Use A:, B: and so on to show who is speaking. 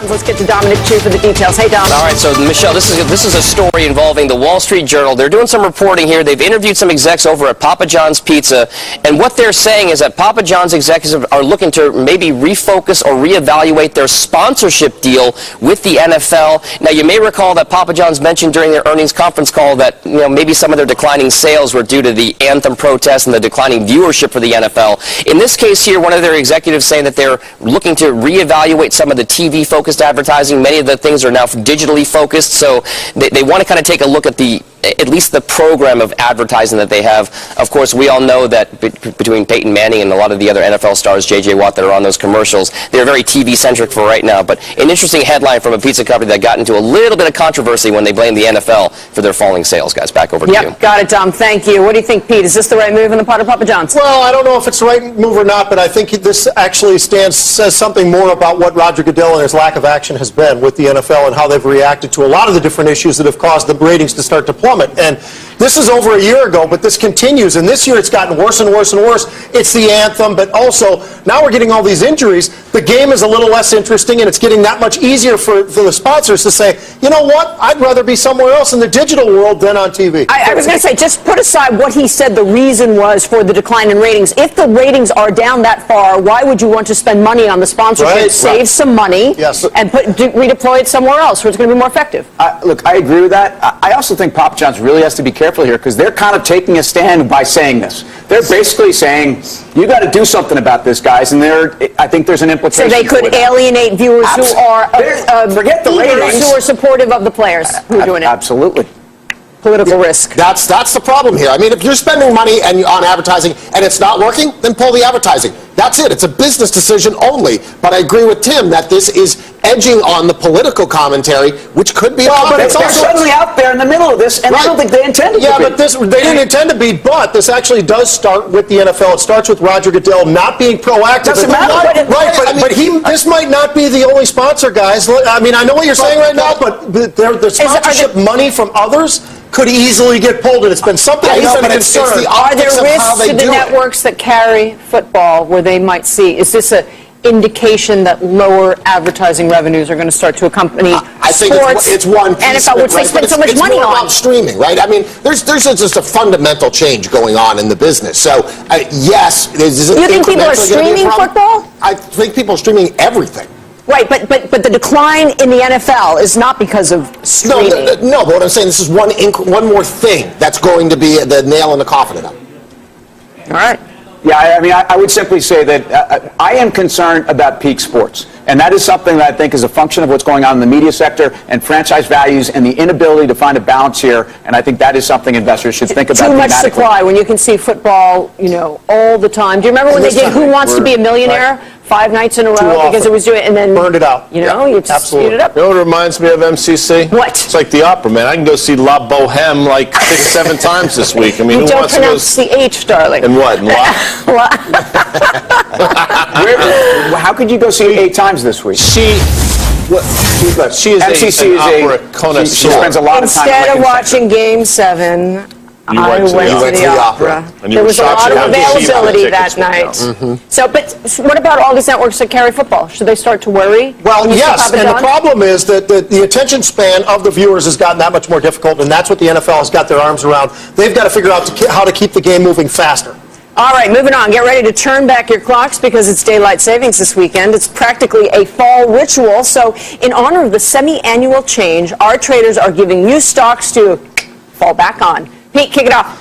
A: Let's get to Dominic, too, for the details. Hey, Dom.
B: All right, so, Michelle, this is a story involving the Wall Street Journal. They're doing some reporting here. They've interviewed some execs over at Papa John's Pizza, and what they're saying is that Papa John's executives are looking to maybe refocus or reevaluate their sponsorship deal with the NFL. Now, you may recall that Papa John's mentioned during their earnings conference call that, maybe some of their declining sales were due to the anthem protests and the declining viewership for the NFL. In this case here, one of their executives saying that they're looking to reevaluate some of the TV-focused advertising. Many of the things are now digitally focused, so they want to kind of take a look at at least the program of advertising that they have. Of course, we all know that between Peyton Manning and a lot of the other NFL stars, J.J. Watt, that are on those commercials, they're very TV-centric for right now. But an interesting headline from a pizza company that got into a little bit of controversy when they blamed the NFL for their falling sales. Guys, back over to you.
A: Got it, Dom. Thank you. What do you think, Pete? Is this the right move on the part of Papa John's?
C: Well, I don't know if it's the right move or not, but I think this actually says something more about what Roger Goodell and his lack of action has been with the NFL and how they've reacted to a lot of the different issues that have caused the ratings to start to plummet. And this is over a year ago, but this continues. And this year it's gotten worse and worse and worse. It's the anthem, but also now we're getting all these injuries. The game is a little less interesting, and it's getting that much easier for the sponsors to say, you know what, I'd rather be somewhere else in the digital world than on TV.
A: I was going to say, just put aside what he said the reason was for the decline in ratings. If the ratings are down that far, why would you want to spend money on the sponsorship, save some money, and redeploy it somewhere else where it's going to be more effective?
D: Look, I agree with that. I also think Papa John's really has to be careful here because they're kind of taking a stand by saying this. They're basically saying, you got to do something about this, guys, and I think there's an implication.
A: So they could alienate viewers who are
D: forget the ratings,
A: who are supportive of the players who are doing it.
D: Absolutely.
A: Political risk.
E: That's the problem here. I mean, if you're spending money on advertising and it's not working, then pull the advertising. That's it. It's a business decision only. But I agree with Tim that this is edging on the political commentary, which could be.
D: Well, but it's also suddenly out there in the middle of this, and I don't think they intended to be.
C: But they didn't intend to be. But this actually does start with the NFL. It starts with Roger Goodell not being proactive.
D: Doesn't matter.
C: This might not be the only sponsor, guys. I mean, I know what you're saying right now, but the sponsorship money from others could easily get pulled, and it's been something he's been concerned.
A: Are there risks to the networks that carry football where they might see? Is this an indication that lower advertising revenues are going to start to accompany sports?
E: It's one piece
A: NFL, which they spend so much money on.
E: It's more about streaming, right? I mean, there's just a fundamental change going on in the business. So, yes,
A: you think people are streaming football?
E: I think people are streaming everything.
A: Right, but the decline in the NFL is not because of streaming.
E: No, but what I'm saying, this is one more thing that's going to be the nail in the coffin of them.
A: All right.
D: Yeah, I mean, I would simply say that I am concerned about peak sports. And that is something that I think is a function of what's going on in the media sector and franchise values and the inability to find a balance here. And I think that is something investors should think about.
A: Too much supply when you can see football, all the time. Do you remember when they did Who Wants to Be a Millionaire? 5 nights in a row because it was doing, and then
C: burned it out.
A: You just speed it up.
F: You know what it reminds me of, MCC?
A: What?
F: It's like the opera, man. I can go see La Boheme like 6-7 times this week. I mean,
A: you don't pronounce the H, darling.
F: And what?
D: How could you go see it 8 times this week?
F: She is
D: MCC
F: an opera connoisseur.
D: She spends a lot of time.
A: Instead of watching Game 7. I went to the opera. There was a lot of availability that night. So, but what about all these networks that carry football? Should they start to worry?
C: Well, yes, and the problem is that the attention span of the viewers has gotten that much more difficult, and that's what the NFL has got their arms around. They've got to figure out how to keep the game moving faster.
A: All right, moving on. Get ready to turn back your clocks because it's daylight savings this weekend. It's practically a fall ritual. So in honor of the semi-annual change, our traders are giving you stocks to fall back on. Pete, kick it off.